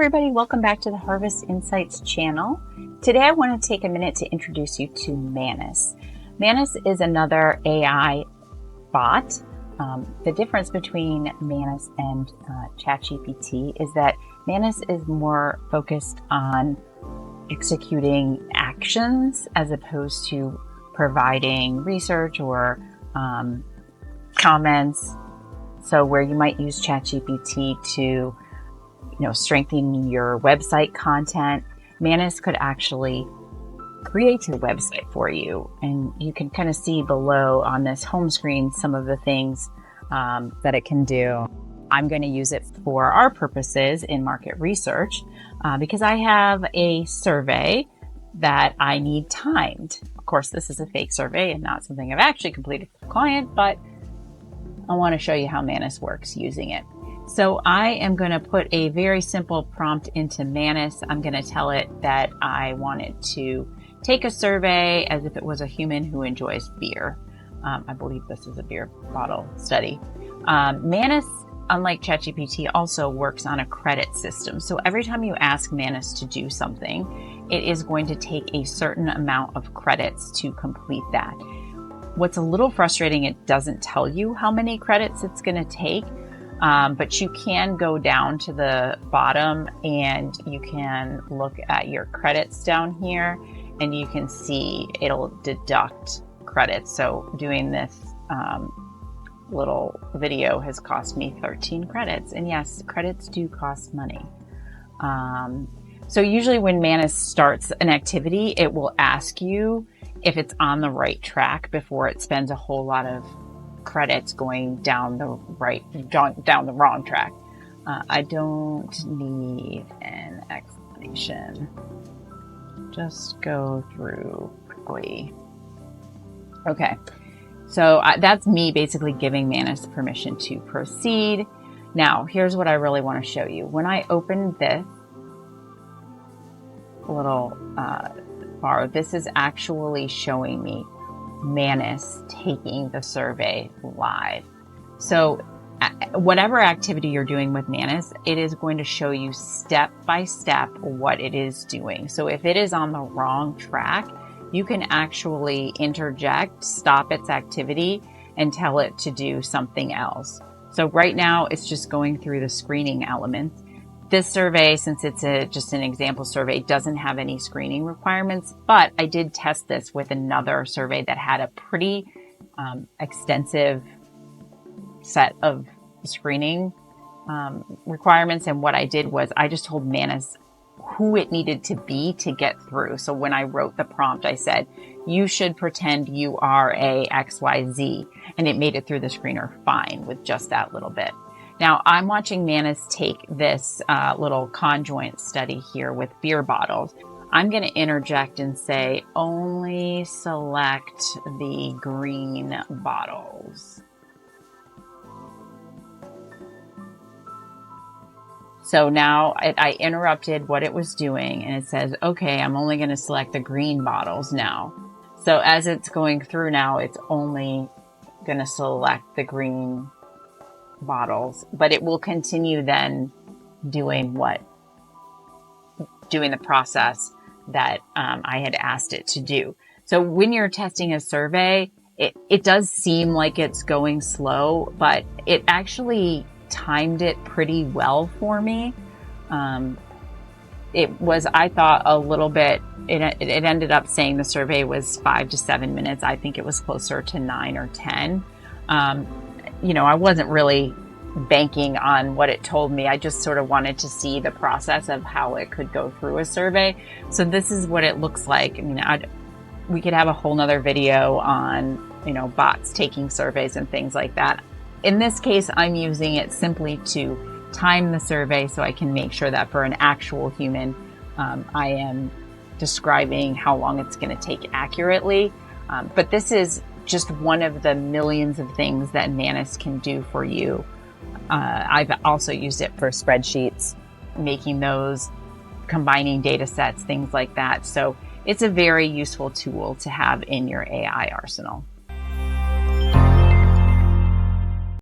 everybody, welcome back to the Harvest Insights channel. Today I want to take a minute to introduce you to Manus. Manus is another AI bot. The difference between Manus and ChatGPT is that Manus is more focused on executing actions as opposed to providing research or comments. So where you might use ChatGPT to strengthen your website content, Manus could actually create your website for you. And you can kind of see below on this home screen some of the things that it can do. I'm going to use it for our purposes in market research because I have a survey that I need timed. Of course, this is a fake survey and not something I've actually completed for the client, but I want to show you how Manus works using it. So I am going to put a very simple prompt into Manus. I'm going to tell it that I want it to take a survey as if it was a human who enjoys beer. I believe this is a beer bottle study. Manus, unlike ChatGPT, also works on a credit system. So every time you ask Manus to do something, it is going to take a certain amount of credits to complete that. What's a little frustrating, it doesn't tell you how many credits it's going to take. But you can go down to the bottom and you can look at your credits down here and you can see it'll deduct credits. So doing this little video has cost me 13 credits. And yes, credits do cost money. So usually when Manus starts an activity, it will ask you if it's on the right track before it spends a whole lot of credits going down the wrong track. I don't need an explanation. Just go through quickly. Okay, so that's me basically giving Manus permission to proceed. Now, here's what I really want to show you. When I open this little bar, this is actually showing me Manus taking the survey live. So whatever activity you're doing with Manus, it is going to show you step by step what it is doing. So if it is on the wrong track, you can actually interject, stop its activity, and tell it to do something else. So right now it's just going through the screening elements. This survey, since it's just an example survey, doesn't have any screening requirements, but I did test this with another survey that had a pretty extensive set of screening requirements. And what I did was I just told Manus who it needed to be to get through. So when I wrote the prompt, I said, you should pretend you are a XYZ, and it made it through the screener fine with just that little bit. Now, I'm watching Manus take this little conjoint study here with beer bottles. I'm going to interject and say, only select the green bottles. So now I interrupted what it was doing, and it says, okay, I'm only going to select the green bottles now. So as it's going through now, it's only going to select the green bottles, but it will continue then doing the process that I had asked it to do. So when you're testing a survey, it does seem like it's going slow, but it actually timed it pretty well for me. It was, I thought, a little bit, it ended up saying the survey was 5 to 7 minutes. I think it was closer to 9 or 10. I wasn't really banking on what it told me. I just sort of wanted to see the process of how it could go through a survey. So this is what it looks like. I mean, we could have a whole nother video on, bots taking surveys and things like that. In this case, I'm using it simply to time the survey so I can make sure that for an actual human, I am describing how long it's going to take accurately. But this is just one of the millions of things that Manus can do for you. I've also used it for spreadsheets, making those, combining data sets, things like that. So it's a very useful tool to have in your AI arsenal.